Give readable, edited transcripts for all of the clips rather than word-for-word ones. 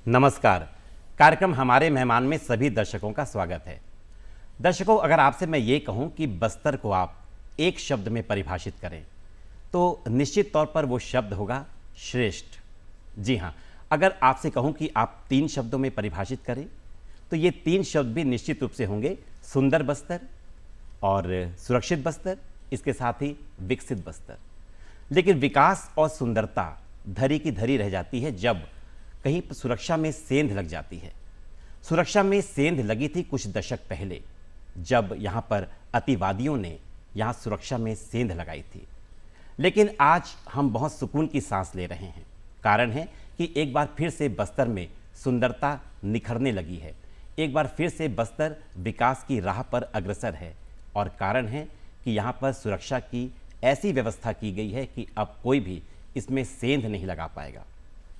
नमस्कार। कार्यक्रम हमारे मेहमान में सभी दर्शकों का स्वागत है। दर्शकों, अगर आपसे मैं ये कहूं कि बस्तर को आप एक शब्द में परिभाषित करें तो निश्चित तौर पर वो शब्द होगा श्रेष्ठ। जी हाँ, अगर आपसे कहूं कि आप 3 शब्दों में परिभाषित करें तो ये 3 शब्द भी निश्चित रूप से होंगे सुंदर बस्तर और सुरक्षित बस्तर, इसके साथ ही विकसित बस्तर। लेकिन विकास और सुंदरता धरी की धरी रह जाती है जब कहीं सुरक्षा में सेंध लग जाती है। सुरक्षा में सेंध लगी थी कुछ दशक पहले जब यहाँ पर अतिवादियों ने यहाँ सुरक्षा में सेंध लगाई थी। लेकिन आज हम बहुत सुकून की सांस ले रहे हैं। कारण है कि एक बार फिर से बस्तर में सुंदरता निखरने लगी है, एक बार फिर से बस्तर विकास की राह पर अग्रसर है। और कारण है कि यहाँ पर सुरक्षा की ऐसी व्यवस्था की गई है कि अब कोई भी इसमें सेंध नहीं लगा पाएगा।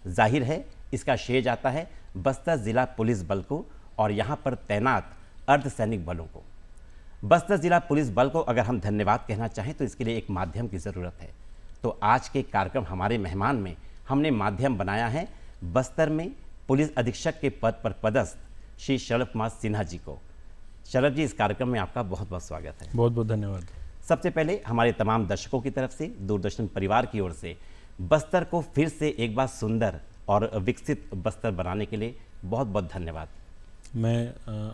जाहिर है इसका श्रेय जाता है बस्तर जिला पुलिस बल को और यहाँ पर तैनात अर्धसैनिक बलों को। बस्तर जिला पुलिस बल को अगर हम धन्यवाद कहना चाहें तो इसके लिए एक माध्यम की ज़रूरत है। तो आज के कार्यक्रम हमारे मेहमान में हमने माध्यम बनाया है बस्तर में पुलिस अधीक्षक के पद पर पदस्थ श्री शरद कुमार सिन्हा जी को। शरद जी, इस कार्यक्रम में आपका बहुत बहुत स्वागत है। बहुत बहुत धन्यवाद। सबसे पहले हमारे तमाम दर्शकों की तरफ से, दूरदर्शन परिवार की ओर से बस्तर को फिर से एक बार सुंदर और विकसित बस्तर बनाने के लिए बहुत बहुत धन्यवाद। मैं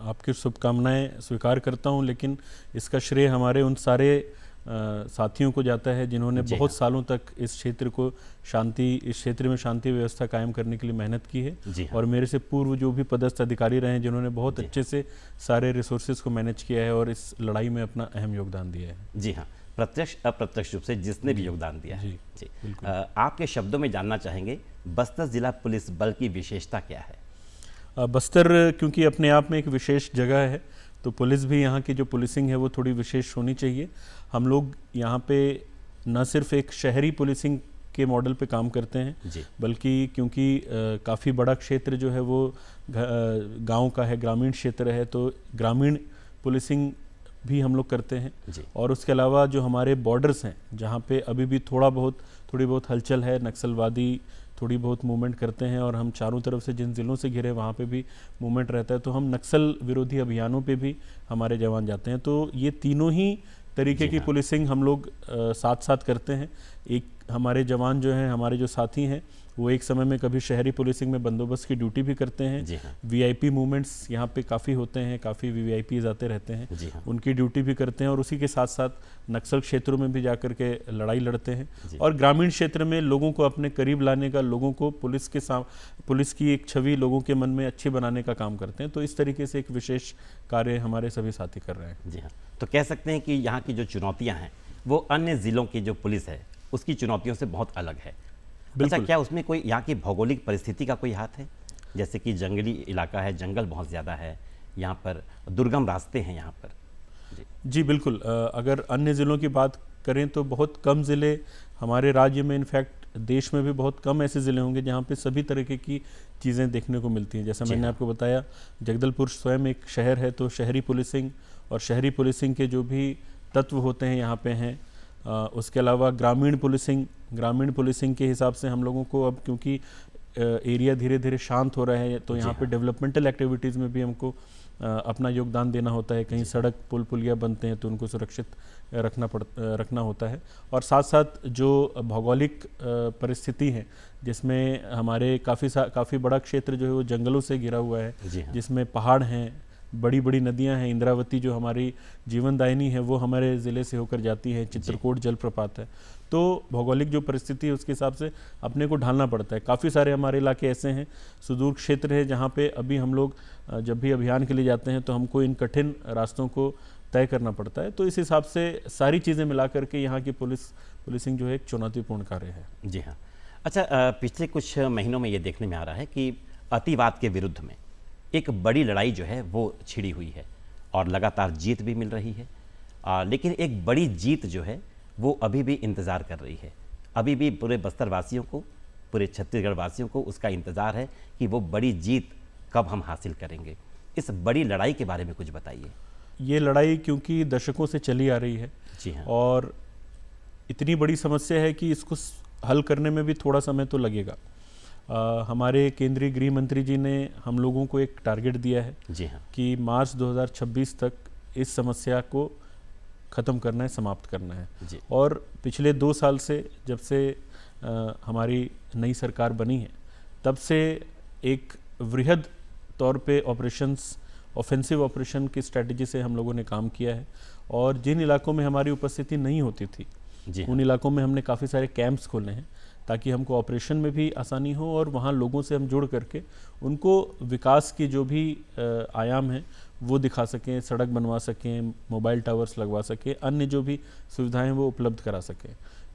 आपकी शुभकामनाएं स्वीकार करता हूं, लेकिन इसका श्रेय हमारे उन सारे साथियों को जाता है जिन्होंने बहुत सालों तक इस क्षेत्र में शांति व्यवस्था कायम करने के लिए मेहनत की है। और मेरे से पूर्व जो भी पदस्थ अधिकारी रहे हैं जिन्होंने बहुत अच्छे से सारे रिसोर्सेज को मैनेज किया है और इस लड़ाई में अपना अहम योगदान दिया है। जी हाँ, प्रत्यक्ष अप्रत्यक्ष रूप से जिसने भी योगदान दिया है। जी, आपके शब्दों में जानना चाहेंगे बस्तर जिला पुलिस बल की विशेषता क्या है? बस्तर क्योंकि अपने आप में एक विशेष जगह है तो पुलिस भी यहाँ की जो पुलिसिंग है वो थोड़ी विशेष होनी चाहिए। हम लोग यहाँ पे न सिर्फ एक शहरी पुलिसिंग के मॉडल पे काम करते हैं, बल्कि क्योंकि काफ़ी बड़ा क्षेत्र जो है वो गांव का है, ग्रामीण क्षेत्र है, तो ग्रामीण पुलिसिंग भी हम लोग करते हैं। और उसके अलावा जो हमारे बॉर्डर्स हैं जहाँ पे अभी भी थोड़ी बहुत हलचल है, नक्सलवादी थोड़ी बहुत मूवमेंट करते हैं और हम चारों तरफ से जिन ज़िलों से घिरे वहाँ पे भी मूवमेंट रहता है, तो हम नक्सल विरोधी अभियानों पे भी हमारे जवान जाते हैं। तो ये तीनों ही तरीके की पुलिसिंग हम लोग साथ साथ करते हैं। एक हमारे जवान जो हैं, हमारे जो साथी हैं, वो एक समय में कभी शहरी पुलिसिंग में बंदोबस्त की ड्यूटी भी करते हैं। वीआईपी मूवमेंट्स यहाँ पे काफ़ी होते हैं, काफ़ी वीआईपीज आते रहते हैं, उनकी ड्यूटी भी करते हैं और उसी के साथ साथ नक्सल क्षेत्रों में भी जाकर के लड़ाई लड़ते हैं। और ग्रामीण क्षेत्र में लोगों को अपने करीब लाने का, लोगों को पुलिस की एक छवि लोगों के मन में अच्छी बनाने का काम करते हैं। तो इस तरीके से एक विशेष कार्य हमारे सभी साथी कर रहे हैं। जी हाँ, तो कह सकते हैं कि यहाँ की जो चुनौतियाँ हैं वो अन्य ज़िलों की जो पुलिस है उसकी चुनौतियों से बहुत अलग है। अच्छा, क्या उसमें कोई यहाँ की भौगोलिक परिस्थिति का कोई हाथ है? जैसे कि जंगली इलाका है, जंगल बहुत ज़्यादा है, यहाँ पर दुर्गम रास्ते हैं यहाँ पर। जी बिल्कुल। अगर अन्य ज़िलों की बात करें तो बहुत कम ज़िले हमारे राज्य में, इनफैक्ट देश में भी बहुत कम ऐसे ज़िले होंगे जहाँ पे सभी तरीके की चीज़ें देखने को मिलती हैं। जैसा मैंने आपको बताया, जगदलपुर स्वयं एक शहर है, तो शहरी पुलिसिंग और शहरी पुलिसिंग के जो भी तत्व होते हैं यहाँ पे हैं। उसके अलावा ग्रामीण पुलिसिंग के हिसाब से हम लोगों को अब क्योंकि एरिया धीरे धीरे शांत हो रहा है तो यहाँ पे डेवलपमेंटल एक्टिविटीज़ में भी हमको अपना योगदान देना होता है। कहीं सड़क पुलिया बनते हैं तो उनको सुरक्षित रखना होता है। और साथ साथ जो भौगोलिक परिस्थिति है जिसमें हमारे काफ़ी बड़ा क्षेत्र जो है वो जंगलों से घिरा हुआ है, जिसमें पहाड़ हैं, बड़ी बड़ी नदियां हैं। इंद्रावती जो हमारी जीवनदायिनी है वो हमारे ज़िले से होकर जाती है, चित्रकूट जलप्रपात है। तो भौगोलिक जो परिस्थिति है उसके हिसाब से अपने को ढालना पड़ता है। काफ़ी सारे हमारे इलाके ऐसे हैं, सुदूर क्षेत्र है, जहाँ पे अभी हम लोग जब भी अभियान के लिए जाते हैं तो हमको इन कठिन रास्तों को तय करना पड़ता है। तो इस हिसाब से सारी चीज़ें मिला करके यहाँ की पुलिसिंग जो है एक चुनौतीपूर्ण कार्य है। जी हाँ। अच्छा, पिछले कुछ महीनों में ये देखने में आ रहा है कि अतिवाद के विरुद्ध में एक बड़ी लड़ाई जो है वो छिड़ी हुई है और लगातार जीत भी मिल रही है। लेकिन एक बड़ी जीत जो है वो अभी भी इंतज़ार कर रही है। अभी भी पूरे बस्तर वासियों को, पूरे छत्तीसगढ़ वासियों को उसका इंतज़ार है कि वो बड़ी जीत कब हम हासिल करेंगे। इस बड़ी लड़ाई के बारे में कुछ बताइए। ये लड़ाई क्योंकि दशकों से चली आ रही है। जी हाँ। और इतनी बड़ी समस्या है कि इसको हल करने में भी थोड़ा समय तो लगेगा। हमारे केंद्रीय गृह मंत्री जी ने हम लोगों को एक टारगेट दिया है जी हाँ। कि मार्च 2026 तक इस समस्या को ख़त्म करना है, समाप्त करना है। जी। और पिछले 2 साल से जब से हमारी नई सरकार बनी है तब से एक वृहद तौर पे ऑफेंसिव ऑपरेशन की स्ट्रेटजी से हम लोगों ने काम किया है। और जिन इलाकों में हमारी उपस्थिति नहीं होती थी जी हाँ। उन इलाकों में हमने काफ़ी सारे कैंप्स खोले हैं ताकि हमको ऑपरेशन में भी आसानी हो और वहाँ लोगों से हम जुड़ करके उनको विकास की जो भी आयाम हैं वो दिखा सकें, सड़क बनवा सकें, मोबाइल टावर्स लगवा सकें, अन्य जो भी सुविधाएं वो उपलब्ध करा सकें।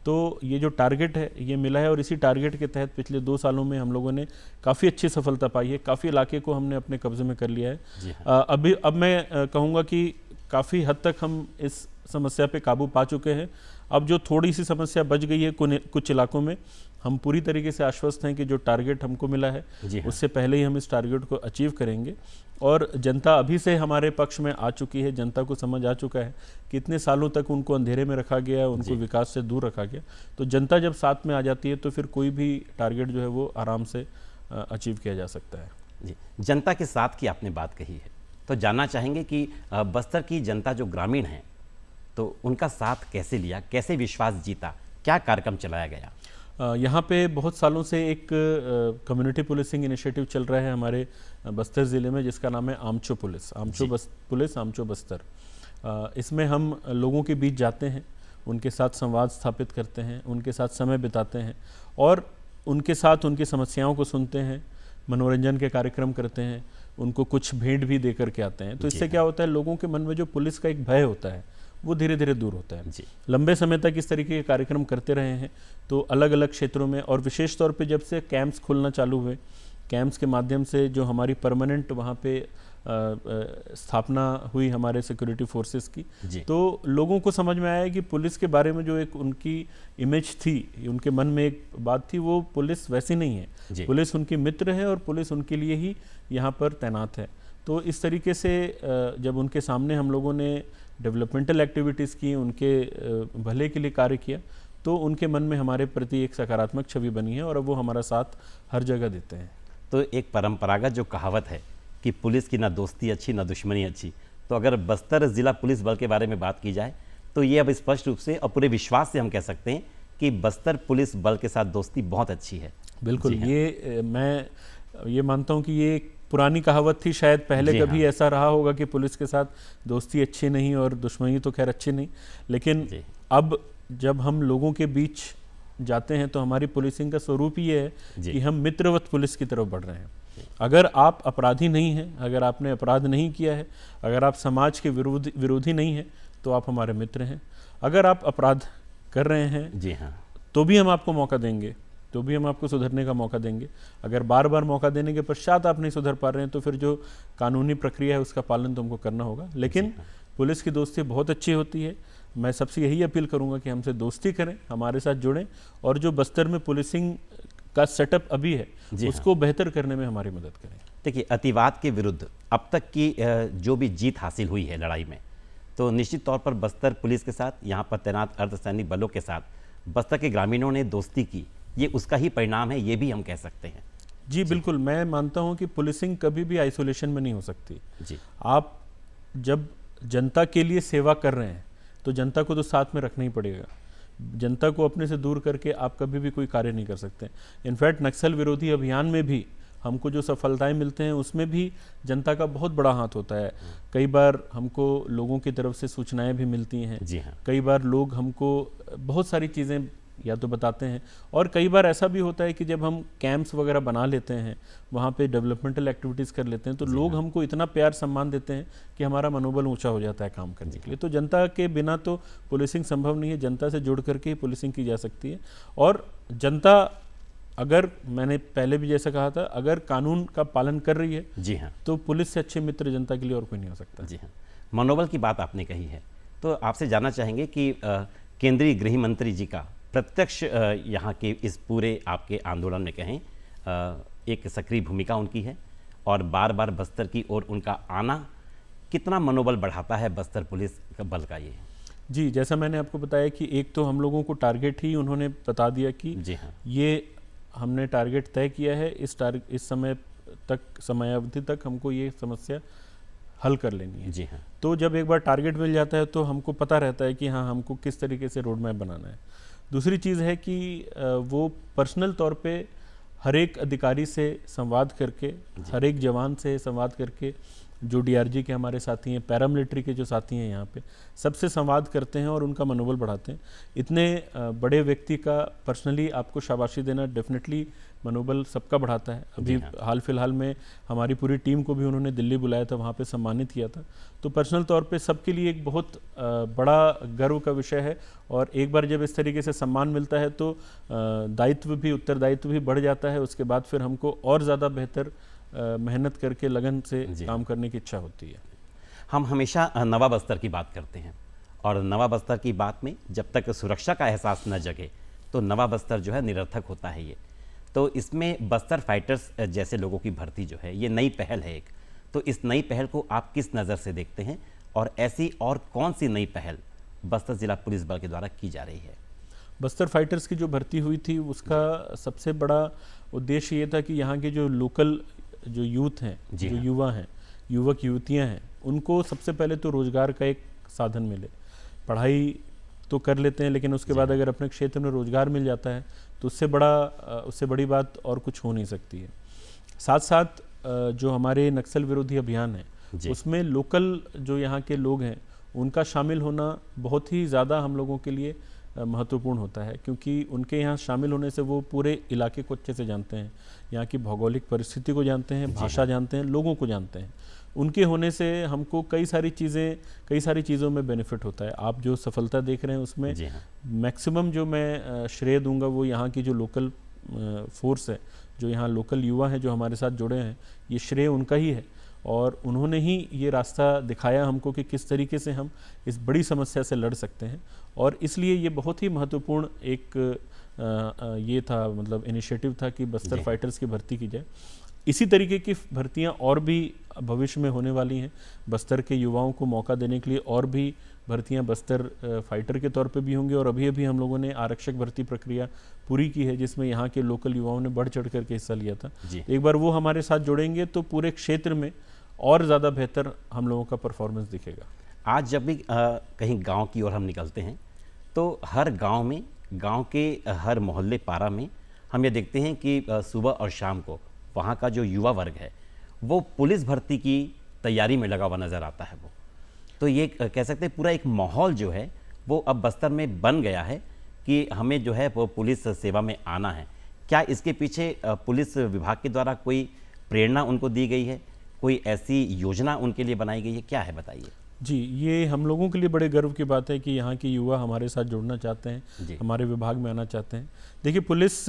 तो ये जो टारगेट है ये मिला है और इसी टारगेट के तहत पिछले 2 सालों में हम लोगों ने काफ़ी अच्छी सफलता पाई है। काफ़ी इलाके को हमने अपने कब्जे में कर लिया है। जी हाँ। अब मैं कहूँगा कि काफ़ी हद तक हम इस समस्या पे काबू पा चुके हैं। अब जो थोड़ी सी समस्या बच गई है कुछ इलाकों में, हम पूरी तरीके से आश्वस्त हैं कि जो टारगेट हमको मिला है जी हाँ। उससे पहले ही हम इस टारगेट को अचीव करेंगे। और जनता अभी से हमारे पक्ष में आ चुकी है। जनता को समझ आ चुका है कि इतने सालों तक उनको अंधेरे में रखा गया, उनको विकास से दूर रखा गया। तो जनता जब साथ में आ जाती है तो फिर कोई भी टारगेट जो है वो आराम से अचीव किया जा सकता है। जी, जनता के साथ की आपने बात कही है, तो जानना चाहेंगे कि बस्तर की जनता जो ग्रामीण है तो उनका साथ कैसे लिया, कैसे विश्वास जीता, क्या कार्यक्रम चलाया गया? यहाँ पे बहुत सालों से एक कम्युनिटी पुलिसिंग इनिशिएटिव चल रहा है हमारे बस्तर ज़िले में जिसका नाम है आमचो पुलिस, आमचो बस्तर। इसमें हम लोगों के बीच जाते हैं, उनके साथ संवाद स्थापित करते हैं, उनके साथ समय बिताते हैं और उनके साथ उनकी समस्याओं को सुनते हैं, मनोरंजन के कार्यक्रम करते हैं, उनको कुछ भेंट भी दे करके आते हैं। तो इससे क्या होता है, लोगों के मन में जो पुलिस का एक भय होता है वो धीरे धीरे दूर होता है। जी। लंबे समय तक इस तरीके के कार्यक्रम करते रहे हैं तो अलग अलग क्षेत्रों में, और विशेष तौर पे जब से कैंप्स खुलना चालू हुए, कैंप्स के माध्यम से जो हमारी परमानेंट वहाँ पे स्थापना हुई हमारे सिक्योरिटी फोर्सेस की, तो लोगों को समझ में आया कि पुलिस के बारे में जो एक उनकी इमेज थी, उनके मन में एक बात थी, वो पुलिस वैसी नहीं है। पुलिस उनकी मित्र है और पुलिस उनके लिए ही यहाँ पर तैनात है। तो इस तरीके से जब उनके सामने हम लोगों ने डेवलपमेंटल एक्टिविटीज़ की, उनके भले के लिए कार्य किया, तो उनके मन में हमारे प्रति एक सकारात्मक छवि बनी है और अब वो हमारा साथ हर जगह देते हैं। तो एक परंपरागत जो कहावत है कि पुलिस की ना दोस्ती अच्छी ना दुश्मनी अच्छी, तो अगर बस्तर ज़िला पुलिस बल के बारे में बात की जाए तो ये अब स्पष्ट रूप से और पूरे विश्वास से हम कह सकते हैं कि बस्तर पुलिस बल के साथ दोस्ती बहुत अच्छी है। बिल्कुल, ये मैं ये मानता हूँ कि ये एक पुरानी कहावत थी, शायद पहले कभी ऐसा रहा होगा कि पुलिस के साथ दोस्ती अच्छी नहीं और दुश्मनी तो खैर अच्छी नहीं, लेकिन अब जब हम लोगों के बीच जाते हैं तो हमारी पुलिसिंग का स्वरूप ये है कि हम मित्रवत पुलिस की तरफ बढ़ रहे हैं। अगर आप अपराधी नहीं हैं, अगर आपने अपराध नहीं किया है, अगर आप समाज के विरोधी नहीं हैं, तो आप हमारे मित्र हैं। अगर आप अपराध कर रहे हैं जी हाँ, तो भी हम आपको मौका देंगे, तो भी हम आपको सुधरने का मौका देंगे। अगर बार बार मौका देने के पश्चात आप नहीं सुधर पा रहे हैं तो फिर जो कानूनी प्रक्रिया है उसका पालन तुमको करना होगा। लेकिन पुलिस की दोस्ती बहुत अच्छी होती है। मैं सबसे यही अपील करूंगा कि हमसे दोस्ती करें, हमारे साथ जुड़ें और जो बस्तर में पुलिसिंग का सेटअप अभी है उसको बेहतर करने में हमारी मदद करें। देखिए, अतिवाद के विरुद्ध अब तक की जो भी जीत हासिल हुई है लड़ाई में, तो निश्चित तौर पर बस्तर पुलिस के साथ, यहाँ पर तैनात अर्धसैनिक बलों के साथ बस्तर के ग्रामीणों ने दोस्ती की, ये उसका ही परिणाम है, ये भी हम कह सकते हैं। जी बिल्कुल, मैं मानता हूँ कि पुलिसिंग कभी भी आइसोलेशन में नहीं हो सकती। जी, आप जब जनता के लिए सेवा कर रहे हैं तो जनता को तो साथ में रखना ही पड़ेगा। जनता को अपने से दूर करके आप कभी भी कोई कार्य नहीं कर सकते। इनफैक्ट नक्सल विरोधी अभियान में भी हमको जो सफलताएं मिलते हैं उसमें भी जनता का बहुत बड़ा हाथ होता है। कई बार हमको लोगों की तरफ से सूचनाएं भी मिलती हैं। जी हाँ, कई बार लोग हमको बहुत सारी चीज़ें या तो बताते हैं, और कई बार ऐसा भी होता है कि जब हम कैंप्स वगैरह बना लेते हैं, वहाँ पे डेवलपमेंटल एक्टिविटीज़ कर लेते हैं, तो लोग हमको इतना प्यार सम्मान देते हैं कि हमारा मनोबल ऊंचा हो जाता है काम करने के लिए। तो जनता के बिना तो पुलिसिंग संभव नहीं है, जनता से जुड़ करके ही पुलिसिंग की जा सकती है। और जनता, अगर मैंने पहले भी जैसा कहा था, अगर कानून का पालन कर रही है, जी हाँ, तो पुलिस से अच्छे मित्र जनता के लिए और कोई नहीं हो सकता। जी हाँ, मनोबल की बात आपने कही है, तो आपसे जानना चाहेंगे कि केंद्रीय गृह मंत्री जी का प्रत्यक्ष यहाँ के इस पूरे आपके आंदोलन में कहें एक सक्रिय भूमिका उनकी है, और बार बार बस्तर की ओर उनका आना कितना मनोबल बढ़ाता है बस्तर पुलिस बल का? ये जी, जैसा मैंने आपको बताया कि एक तो हम लोगों को टारगेट ही उन्होंने बता दिया कि जी हाँ, ये हमने टारगेट तय किया है, इस समय तक, समयावधि तक हमको ये समस्या हल कर लेनी है। जी हाँ। तो जब एक बार टारगेट मिल जाता है तो हमको पता रहता है कि हाँ, हमको किस तरीके से रोड मैप बनाना है। दूसरी चीज़ है कि वो पर्सनल तौर पे हर एक अधिकारी से संवाद करके, हर एक जवान से संवाद करके, जो डीआरजी के हमारे साथी हैं, पैरामिलिट्री के जो साथी हैं यहाँ पे, सबसे संवाद करते हैं और उनका मनोबल बढ़ाते हैं। इतने बड़े व्यक्ति का पर्सनली आपको शाबाशी देना डेफिनेटली मनोबल सबका बढ़ाता है। अभी हाल फिलहाल में हमारी पूरी टीम को भी उन्होंने दिल्ली बुलाया था, वहाँ पे सम्मानित किया था। तो पर्सनल तौर पे सबके लिए एक बहुत बड़ा गर्व का विषय है। और एक बार जब इस तरीके से सम्मान मिलता है तो दायित्व भी, उत्तरदायित्व भी बढ़ जाता है। उसके बाद फिर हमको और ज़्यादा बेहतर मेहनत करके लगन से काम करने की इच्छा होती है। हम हमेशा नवा बस्तर की बात करते हैं, और नवा बस्तर की बात में जब तक सुरक्षा का एहसास न जगे तो नवा बस्तर जो है निरर्थक होता है ये। तो इसमें बस्तर फाइटर्स जैसे लोगों की भर्ती जो है ये नई पहल है एक। तो इस नई पहल को आप किस नज़र से देखते हैं, और ऐसी और कौन सी नई पहल बस्तर जिला पुलिस बल के द्वारा की जा रही है? बस्तर फाइटर्स की जो भर्ती हुई थी उसका सबसे बड़ा उद्देश्य ये था कि यहाँ के जो लोकल जो यूथ हैं, जो युवा हैं, युवक युवतियाँ हैं, उनको सबसे पहले तो रोज़गार का एक साधन मिले। पढ़ाई तो कर लेते हैं, लेकिन उसके बाद अगर अपने क्षेत्र में रोज़गार मिल जाता है तो उससे बड़ी बात और कुछ हो नहीं सकती है। साथ साथ जो हमारे नक्सल विरोधी अभियान है उसमें लोकल जो यहाँ के लोग हैं उनका शामिल होना बहुत ही ज़्यादा हम लोगों के लिए महत्वपूर्ण होता है, क्योंकि उनके यहाँ शामिल होने से वो पूरे इलाके को अच्छे से जानते हैं, यहाँ की भौगोलिक परिस्थिति को जानते हैं, भाषा जानते हैं, लोगों को जानते हैं। उनके होने से हमको कई सारी चीज़ों में बेनिफिट होता है। आप जो सफलता देख रहे हैं उसमें मैक्सिमम जो मैं श्रेय दूंगा वो यहाँ की जो लोकल फोर्स है, जो यहाँ लोकल युवा हैं जो हमारे साथ जुड़े हैं, ये श्रेय उनका ही है। और उन्होंने ही ये रास्ता दिखाया हमको कि किस तरीके से हम इस बड़ी समस्या से लड़ सकते हैं। और इसलिए ये बहुत ही महत्वपूर्ण एक ये था, मतलब इनिशिएटिव था कि बस्तर फाइटर्स की भर्ती की जाए। इसी तरीके की भर्तियां और भी भविष्य में होने वाली हैं। बस्तर के युवाओं को मौका देने के लिए और भी भर्तियां बस्तर फाइटर के तौर पे भी होंगी। और अभी हम लोगों ने आरक्षक भर्ती प्रक्रिया पूरी की है, जिसमें यहाँ के लोकल युवाओं ने बढ़ चढ़ करके हिस्सा लिया था। एक बार वो हमारे साथ जुड़ेंगे तो पूरे क्षेत्र में और ज़्यादा बेहतर हम लोगों का परफॉर्मेंस दिखेगा। आज जब भी कहीं गांव की ओर हम निकलते हैं तो हर गांव में, गांव के हर मोहल्ले पारा में हम ये देखते हैं कि सुबह और शाम को वहाँ का जो युवा वर्ग है वो पुलिस भर्ती की तैयारी में लगा हुआ नज़र आता है। वो तो ये कह सकते हैं पूरा एक माहौल जो है वो अब बस्तर में बन गया है कि हमें जो है वो पुलिस सेवा में आना है। क्या इसके पीछे पुलिस विभाग के द्वारा कोई प्रेरणा उनको दी गई है, कोई ऐसी योजना उनके लिए बनाई गई है, क्या है बताइए? जी, ये हम लोगों के लिए बड़े गर्व की बात है कि यहाँ के युवा हमारे साथ जुड़ना चाहते हैं, हमारे विभाग में आना चाहते हैं। देखिए, पुलिस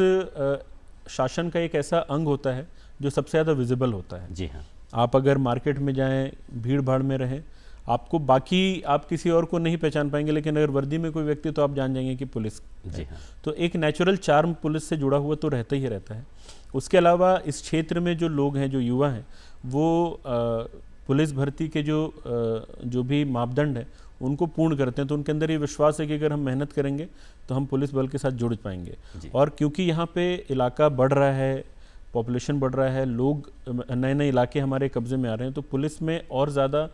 शासन का एक ऐसा अंग होता है जो सबसे ज़्यादा विजिबल होता है। जी हाँ। आप अगर मार्केट में जाएं, भीड़ भाड़ में रहें, आपको बाकी आप किसी और को नहीं पहचान पाएंगे, लेकिन अगर वर्दी में कोई व्यक्ति तो आप जान जाएंगे कि पुलिस है। जी हाँ। तो एक नेचुरल चार्म पुलिस से जुड़ा हुआ तो रहता ही रहता है। उसके अलावा इस क्षेत्र में जो लोग हैं, जो युवा हैं, वो पुलिस भर्ती के जो भी मापदंड है उनको पूर्ण करते हैं। तो उनके अंदर ये विश्वास है कि अगर हम मेहनत करेंगे तो हम पुलिस बल के साथ जुड़ पाएंगे। और क्योंकि यहाँ पे इलाका बढ़ रहा है, पॉपुलेशन बढ़ रहा है, लोग नए नए इलाके हमारे कब्जे में आ रहे हैं, तो पुलिस में और ज़्यादा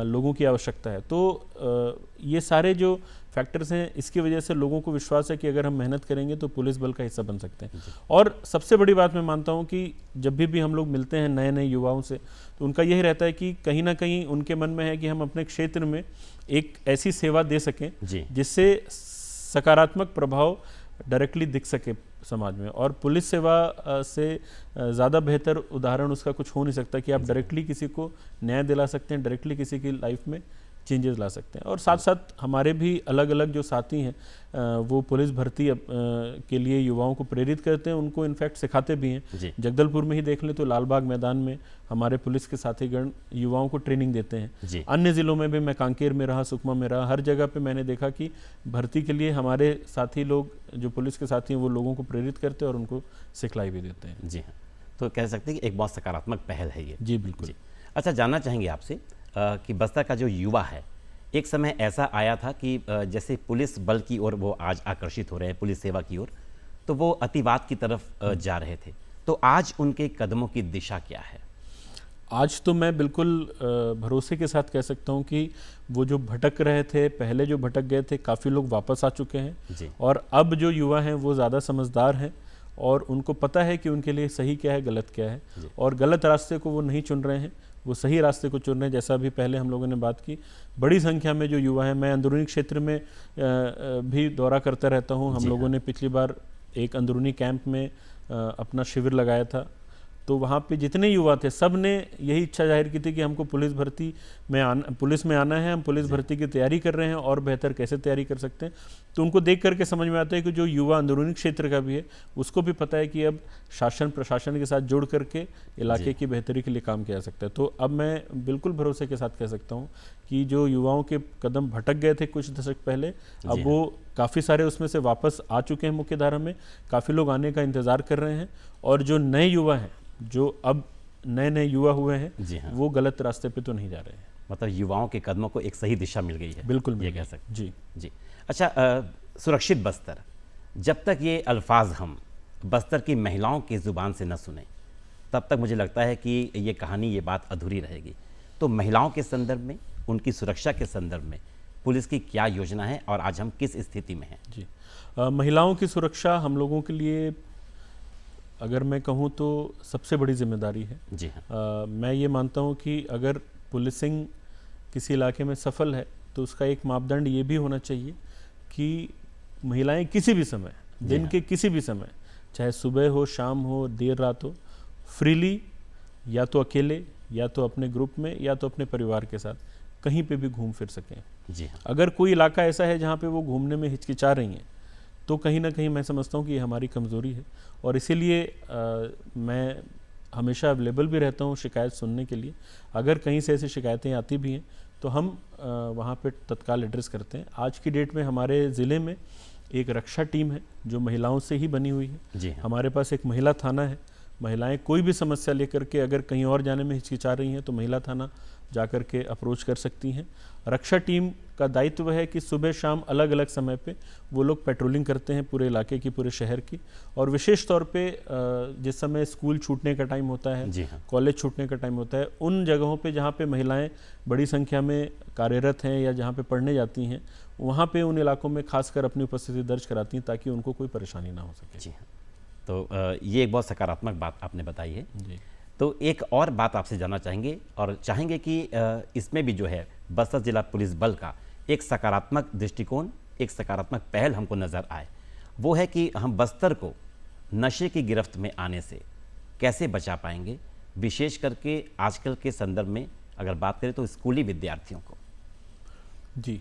लोगों की आवश्यकता है। तो ये सारे जो फैक्टर्स हैं, इसकी वजह से लोगों को विश्वास है कि अगर हम मेहनत करेंगे तो पुलिस बल का हिस्सा बन सकते हैं। और सबसे बड़ी बात मैं मानता हूँ कि जब भी हम लोग मिलते हैं नए नए युवाओं से, तो उनका यही रहता है कि कहीं ना कहीं उनके मन में है कि हम अपने क्षेत्र में एक ऐसी सेवा दे सकें जिससे सकारात्मक प्रभाव डायरेक्टली दिख सके समाज में। और पुलिस सेवा से ज़्यादा बेहतर उदाहरण उसका कुछ हो नहीं सकता कि आप डायरेक्टली किसी को न्याय दिला सकते हैं, डायरेक्टली किसी की लाइफ में चेंजेस ला सकते हैं। और साथ साथ हमारे भी अलग अलग जो साथी हैं वो पुलिस भर्ती के लिए युवाओं को प्रेरित करते हैं, उनको इनफैक्ट सिखाते भी हैं। जगदलपुर में ही देख लें तो लालबाग मैदान में हमारे पुलिस के साथीगण युवाओं को ट्रेनिंग देते हैं। अन्य ज़िलों में भी, मैं कांकेर में रहा, सुकमा में रहा, हर जगह पे मैंने देखा कि भर्ती के लिए हमारे साथी लोग, जो पुलिस के साथी हैं, वो लोगों को प्रेरित करते हैं और उनको सिखलाई भी देते हैं। जी हाँ, तो कह सकते हैं कि एक बहुत सकारात्मक पहल है ये। जी बिल्कुल। अच्छा, जानना चाहेंगे आपसे कि बस्तर का जो युवा है, एक समय ऐसा आया था कि जैसे पुलिस बल की ओर वो आज आकर्षित हो रहे हैं, पुलिस सेवा की ओर, तो वो अतिवाद की तरफ जा रहे थे। तो आज उनके कदमों की दिशा क्या है? आज तो मैं बिल्कुल भरोसे के साथ कह सकता हूँ कि वो जो भटक रहे थे, पहले जो भटक गए थे, काफ़ी लोग वापस आ चुके हैं जी। और अब जो युवा हैं वो ज़्यादा समझदार हैं और उनको पता है कि उनके लिए सही क्या है, गलत क्या है और गलत रास्ते को वो नहीं चुन रहे हैं, वो सही रास्ते को चुन रहे हैं। जैसा अभी पहले हम लोगों ने बात की, बड़ी संख्या में जो युवा हैं, मैं अंदरूनी क्षेत्र में भी दौरा करता रहता हूँ। हम लोगों ने पिछली बार एक अंदरूनी कैंप में अपना शिविर लगाया था, तो वहाँ पे जितने युवा थे सब ने यही इच्छा जाहिर की थी कि हमको पुलिस में आना है, हम पुलिस भर्ती की तैयारी कर रहे हैं और बेहतर कैसे तैयारी कर सकते हैं। तो उनको देख करके समझ में आता है कि जो युवा अंदरूनी क्षेत्र का भी है उसको भी पता है कि अब शासन प्रशासन के साथ जुड़ करके इलाके की बेहतरी के लिए काम किया जा सकता है। तो अब मैं बिल्कुल भरोसे के साथ कह सकता हूँ कि जो युवाओं के कदम भटक गए थे कुछ दशक पहले, अब वो काफ़ी सारे उसमें से वापस आ चुके हैं मुख्यधारा में, काफ़ी लोग आने का इंतज़ार कर रहे हैं और जो नए युवा हैं, जो अब नए युवा हुए हैं, वो गलत रास्ते पे तो नहीं जा रहे हैं। मतलब युवाओं के कदमों को एक सही दिशा मिल गई है, बिल्कुल ये कह सकते। जी जी। अच्छा, सुरक्षित बस्तर, जब तक ये अल्फाज हम बस्तर की महिलाओं की ज़ुबान से न सुने तब तक मुझे लगता है कि ये कहानी, ये बात अधूरी रहेगी। तो महिलाओं के संदर्भ में, उनकी सुरक्षा के संदर्भ में पुलिस की क्या योजना है और आज हम किस स्थिति में हैं? जी, महिलाओं की सुरक्षा हम लोगों के लिए अगर मैं कहूँ तो सबसे बड़ी जिम्मेदारी है। जी हाँ। मैं ये मानता हूँ कि अगर पुलिसिंग किसी इलाके में सफल है तो उसका एक मापदंड ये भी होना चाहिए कि महिलाएं किसी भी समय, दिन के किसी भी समय, चाहे सुबह हो, शाम हो, देर रात हो, फ्रीली या तो अकेले या तो अपने ग्रुप में या तो अपने परिवार के साथ कहीं पे भी घूम फिर सकें। जी हाँ। अगर कोई इलाका ऐसा है जहाँ पे वो घूमने में हिचकिचा रही हैं तो कहीं ना कहीं मैं समझता हूँ कि ये हमारी कमज़ोरी है और इसीलिए मैं हमेशा अवेलेबल भी रहता हूँ शिकायत सुनने के लिए। अगर कहीं से ऐसी शिकायतें आती भी हैं तो हम वहाँ पे तत्काल एड्रेस करते हैं। आज की डेट में हमारे ज़िले में एक रक्षा टीम है जो महिलाओं से ही बनी हुई है। जी हाँ। हमारे पास एक महिला थाना है। महिलाएं कोई भी समस्या लेकर के अगर कहीं और जाने में हिचकिचा रही हैं तो महिला थाना जाकर के अप्रोच कर सकती हैं। रक्षा टीम का दायित्व है कि सुबह शाम अलग अलग समय पे वो लोग पेट्रोलिंग करते हैं पूरे इलाके की, पूरे शहर की, और विशेष तौर पे जिस समय स्कूल छूटने का टाइम होता है, कॉलेज छूटने का टाइम होता है, उन जगहों पे जहाँ पे महिलाएं बड़ी संख्या में कार्यरत हैं या जहाँ पे पढ़ने जाती हैं, वहाँ पे उन इलाकों में खासकर अपनी उपस्थिति दर्ज कराती हैं ताकि उनको कोई परेशानी ना हो सके। जी हाँ। तो ये एक बहुत सकारात्मक बात आपने बताई है। जी। तो एक और बात आपसे जानना चाहेंगे और चाहेंगे कि इसमें भी जो है बस्तर जिला पुलिस बल का एक सकारात्मक दृष्टिकोण, एक सकारात्मक पहल हमको नज़र आए, वो है कि हम बस्तर को नशे की गिरफ्त में आने से कैसे बचा पाएंगे, विशेष करके आजकल के संदर्भ में अगर बात करें तो स्कूली विद्यार्थियों को। जी,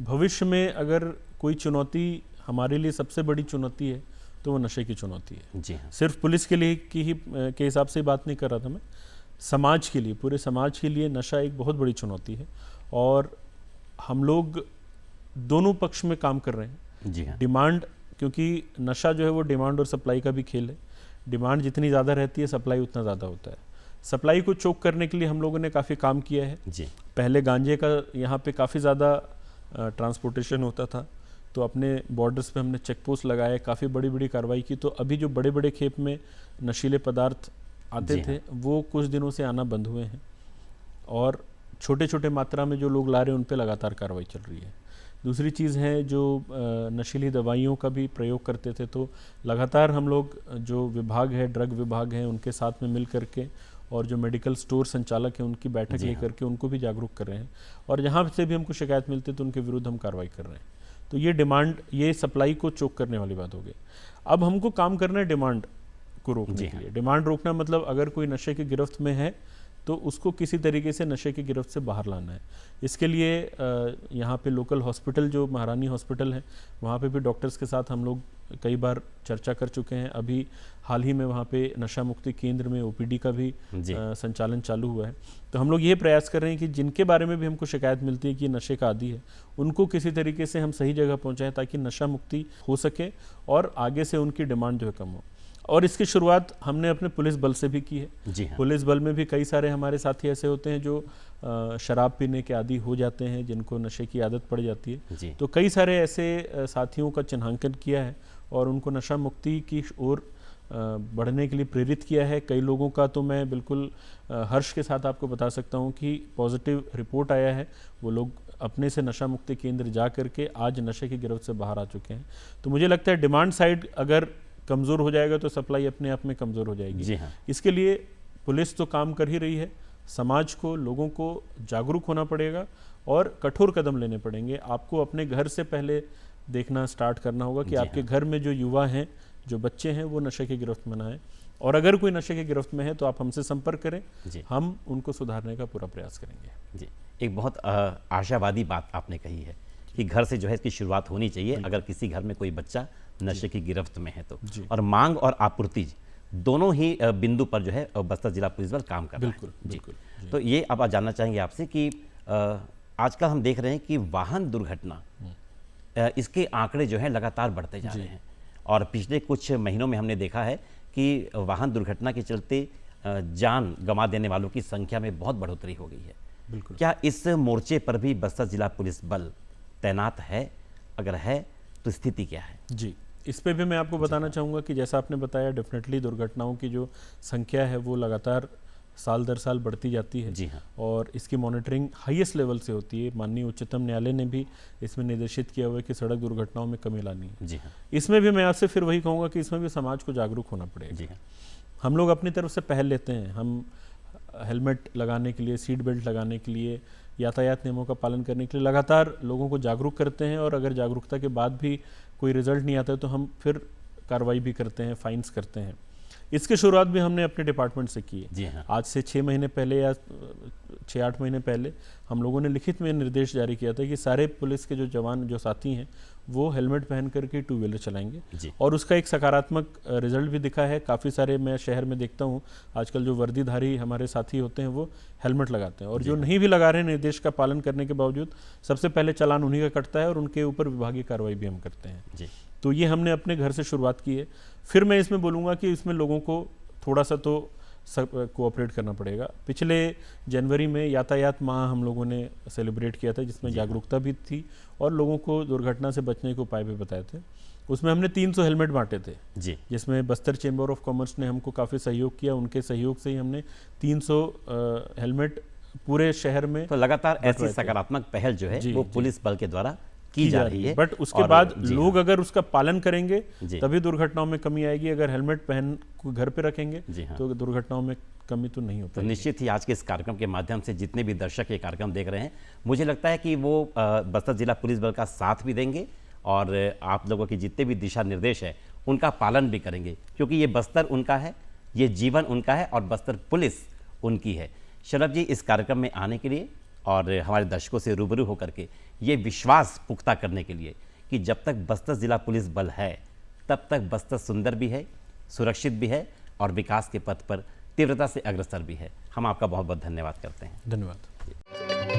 भविष्य में अगर कोई चुनौती हमारे लिए सबसे बड़ी चुनौती है तो वो नशे की चुनौती है। जी हाँ। सिर्फ पुलिस के लिए के हिसाब से बात नहीं कर रहा था मैं, समाज के लिए, पूरे समाज के लिए नशा एक बहुत बड़ी चुनौती है और हम लोग दोनों पक्ष में काम कर रहे हैं। जी हाँ। डिमांड, क्योंकि नशा जो है वो डिमांड और सप्लाई का भी खेल है। डिमांड जितनी ज़्यादा रहती है सप्लाई उतना ज़्यादा होता है। सप्लाई को चोक करने के लिए हम लोगों ने काफ़ी काम किया है। जी। पहले गांजे का यहाँ पे काफ़ी ज़्यादा ट्रांसपोर्टेशन होता था तो अपने बॉर्डर्स पे हमने चेक पोस्ट लगाए, काफ़ी बड़ी बड़ी कार्रवाई की। तो अभी जो बड़े बड़े खेप में नशीले पदार्थ आते थे वो कुछ दिनों से आना बंद हुए हैं और छोटे छोटे मात्रा में जो लोग ला रहे हैं उन पे लगातार कार्रवाई चल रही है। दूसरी चीज़ है जो नशीली दवाइयों का भी प्रयोग करते थे तो लगातार हम लोग जो विभाग है, ड्रग विभाग है, उनके साथ में मिल करके और जो मेडिकल स्टोर संचालक हैं उनकी बैठक लेकर के उनको भी जागरूक कर रहे हैं और जहाँ से भी हमको शिकायत मिलती है तो उनके विरुद्ध हम कार्रवाई कर रहे हैं। तो ये डिमांड, ये सप्लाई को चोक करने वाली बात हो गई। अब हमको काम करना है डिमांड को रोकने के लिए। डिमांड रोकना मतलब अगर कोई नशे की गिरफ्त में है तो उसको किसी तरीके से नशे की गिरफ्त से बाहर लाना है। इसके लिए यहाँ पे लोकल हॉस्पिटल जो महारानी हॉस्पिटल है वहाँ पे भी डॉक्टर्स के साथ हम लोग कई बार चर्चा कर चुके हैं। अभी हाल ही में वहाँ पे नशा मुक्ति केंद्र में ओपीडी का भी संचालन चालू हुआ है। तो हम लोग ये प्रयास कर रहे हैं कि जिनके बारे में भी हमको शिकायत मिलती है कि नशे का आदी है उनको किसी तरीके से हम सही जगह पहुँचाएँ ताकि नशा मुक्ति हो सके और आगे से उनकी डिमांड जो है कम हो। और इसकी शुरुआत हमने अपने पुलिस बल से भी की है। जी हाँ। पुलिस बल में भी कई सारे हमारे साथी ऐसे होते हैं जो शराब पीने के आदी हो जाते हैं, जिनको नशे की आदत पड़ जाती है। तो कई सारे ऐसे साथियों का चिन्हांकन किया है और उनको नशा मुक्ति की ओर बढ़ने के लिए प्रेरित किया है। कई लोगों का तो मैं बिल्कुल हर्ष के साथ आपको बता सकता हूं कि पॉजिटिव रिपोर्ट आया है। वो लोग अपने से नशा मुक्ति केंद्र जा करके आज नशे की गिरफ्त से बाहर आ चुके हैं। तो मुझे लगता है डिमांड साइड अगर कमज़ोर हो जाएगा तो सप्लाई अपने आप में कमज़ोर हो जाएगी। जी हाँ। इसके लिए पुलिस तो काम कर ही रही है, समाज को, लोगों को जागरूक होना पड़ेगा और कठोर कदम लेने पड़ेंगे। आपको अपने घर से पहले देखना स्टार्ट करना होगा कि आपके घर में जो युवा हैं, जो बच्चे हैं, वो नशे की गिरफ्त में ना आए। और अगर कोई नशे की गिरफ्त में है तो आप हमसे संपर्क करें, हम उनको सुधारने का पूरा प्रयास करेंगे। जी, एक बहुत आशावादी बात आपने कही है कि घर से जो है इसकी शुरुआत होनी चाहिए। अगर किसी घर में कोई बच्चा नशे की गिरफ्त में है तो, और मांग और आपूर्ति दोनों ही बिंदु पर जो है बस्तर जिला पुलिस बल काम कर रहा है। बिल्कुल, बिल्कुल। तो ये अब जानना चाहेंगे आपसे कि आजकल हम देख रहे हैं कि वाहन दुर्घटना इसके आंकड़े जो है लगातार बढ़ते जा रहे हैं और पिछले कुछ महीनों में हमने देखा है कि वाहन दुर्घटना के चलते जान गंवा देने वालों की संख्या में बहुत बढ़ोतरी हो गई है। बिल्कुल। क्या इस मोर्चे पर भी बस्तर जिला पुलिस बल तैनात है? अगर है तो स्थिति क्या है? जी, इस पे भी मैं आपको बताना चाहूँगा कि जैसा आपने बताया, डेफिनेटली दुर्घटनाओं की जो संख्या है वो लगातार साल दर साल बढ़ती जाती है। जी हाँ। और इसकी मॉनिटरिंग हाईएस्ट लेवल से होती है। माननीय उच्चतम न्यायालय ने भी इसमें निर्देशित किया हुआ है कि सड़क दुर्घटनाओं में कमी लानी है। जी हाँ। इसमें भी मैं आपसे फिर वही कहूँगा कि इसमें भी समाज को जागरूक होना पड़ेगा। जी हाँ। हम लोग अपनी तरफ से पहल लेते हैं। हम हेलमेट लगाने के लिए, सीट बेल्ट लगाने के लिए, यातायात नियमों का पालन करने के लिए लगातार लोगों को जागरूक करते हैं। और अगर जागरूकता के बाद भी कोई रिजल्ट नहीं आता है तो हम फिर कार्रवाई भी करते हैं, फाइन्स करते हैं। इसकी शुरुआत भी हमने अपने डिपार्टमेंट से की है। जी हाँ। आज से 6 महीने पहले या 6-8 महीने पहले हम लोगों ने लिखित में निर्देश जारी किया था कि सारे पुलिस के जो जवान, जो साथी हैं, वो हेलमेट पहन करके 2 व्हीलर चलाएंगे। और उसका एक सकारात्मक रिजल्ट भी दिखा है। काफ़ी सारे मैं शहर में देखता हूँ आजकल जो वर्दीधारी हमारे साथी होते हैं वो हेलमेट लगाते हैं, और जो नहीं भी लगा रहे हैं निर्देश का पालन करने के बावजूद, सबसे पहले चालान उन्हीं का कटता है और उनके ऊपर विभागीय कार्रवाई भी हम करते हैं। जी। तो ये हमने अपने घर से शुरुआत की है। फिर मैं इसमें बोलूँगा कि इसमें लोगों को थोड़ा सा तो कोऑपरेट करना पड़ेगा। पिछले जनवरी में यातायात माह हम लोगों ने सेलिब्रेट किया था, जिसमें जागरूकता भी थी और लोगों को दुर्घटना से बचने के उपाय भी बताए थे। उसमें हमने 300 हेलमेट बांटे थे जी, जिसमें बस्तर चेंबर ऑफ कॉमर्स ने हमको काफ़ी सहयोग किया। उनके सहयोग से ही हमने 300 हेलमेट पूरे शहर में। तो लगातार ऐसी सकारात्मक पहल जो है वो पुलिस बल के द्वारा की जा रही है। बट उसके बाद लोग अगर उसका पालन करेंगे तभी दुर्घटनाओं में कमी आएगी। अगर हेलमेट पहन को घर पे रखेंगे तो दुर्घटनाओं में कमी तो नहीं होती। तो निश्चित ही आज के इस कार्यक्रम के माध्यम से जितने भी दर्शक ये कार्यक्रम देख रहे हैं, मुझे लगता है कि वो बस्तर जिला पुलिस बल का साथ भी देंगे और आप लोगों के जितने भी दिशा निर्देश है उनका पालन भी करेंगे, क्योंकि ये बस्तर उनका है, ये जीवन उनका है और बस्तर पुलिस उनकी है। शरद जी, इस कार्यक्रम में आने के लिए और हमारे दर्शकों से रूबरू होकर के ये विश्वास पुख्ता करने के लिए कि जब तक बस्तर जिला पुलिस बल है तब तक बस्तर सुंदर भी है, सुरक्षित भी है और विकास के पथ पर तीव्रता से अग्रसर भी है, हम आपका बहुत बहुत धन्यवाद करते हैं। धन्यवाद।